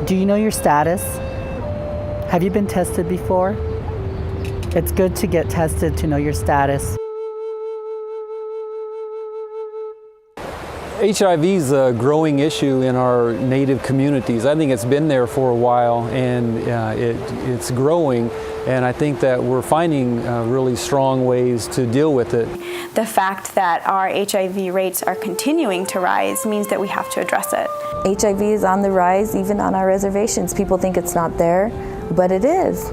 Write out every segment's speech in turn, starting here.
Do you know your status? Have you been tested before? It's good to get tested to know your status. HIV is a growing issue in our Native communities. I think it's been there for a while, and it's growing, and I think that we're finding really strong ways to deal with it. The fact that our HIV rates are continuing to rise means that we have to address it. HIV is on the rise even on our reservations. People think it's not there, but it is.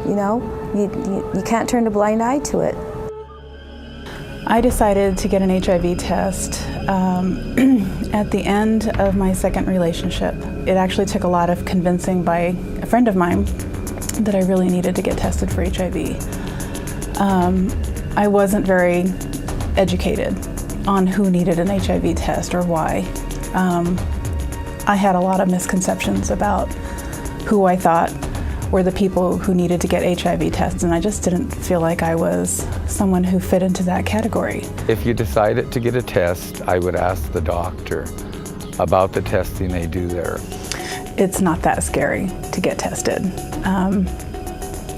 You know, you can't turn a blind eye to it. I decided to get an HIV test at the end of my second relationship. It actually took a lot of convincing by a friend of mine that I really needed to get tested for HIV. I wasn't very educated on who needed an HIV test or why. I had a lot of misconceptions about who I thought were the people who needed to get HIV tests, and I just didn't feel like I was someone who fit into that category. If you decided to get a test, I would ask the doctor about the testing they do there. It's not that scary to get tested.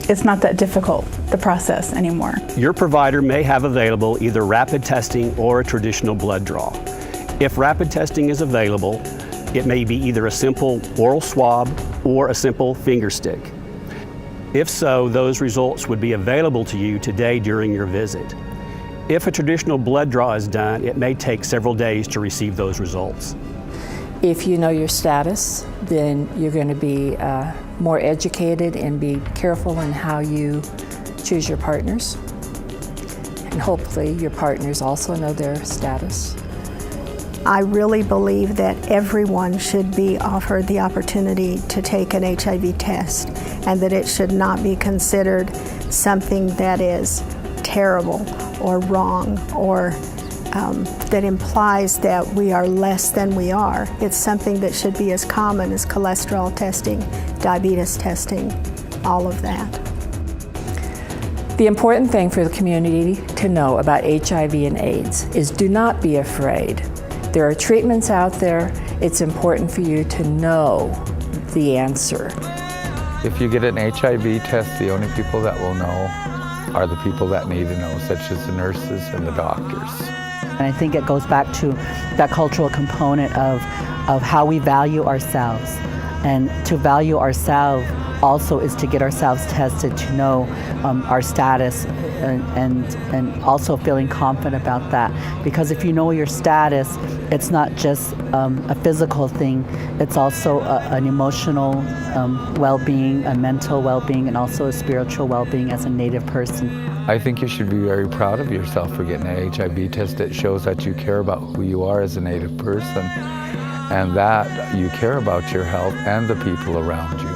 It's not that difficult, the process, anymore. Your provider may have available either rapid testing or a traditional blood draw. If rapid testing is available, it may be either a simple oral swab or a simple finger stick. If so, those results would be available to you today during your visit. If a traditional blood draw is done, it may take several days to receive those results. If you know your status, then you're going to be more educated and be careful in how you choose your partners. And hopefully your partners also know their status. I really believe that everyone should be offered the opportunity to take an HIV test, and that it should not be considered something that is terrible or wrong or that implies that we are less than we are. It's something that should be as common as cholesterol testing, diabetes testing, all of that. The important thing for the community to know about HIV and AIDS is do not be afraid. There are treatments out there. It's important for you to know the answer. If you get an HIV test, the only people that will know are the people that need to know, such as the nurses and the doctors. And I think it goes back to that cultural component of how we value ourselves. And to value ourselves also is to get ourselves tested to know our status and also feeling confident about that. Because if you know your status, it's not just a physical thing, it's also an emotional well-being, a mental well-being, and also a spiritual well-being as a Native person. I think you should be very proud of yourself for getting an HIV test. It shows that you care about who you are as a Native person, and that you care about your health and the people around you.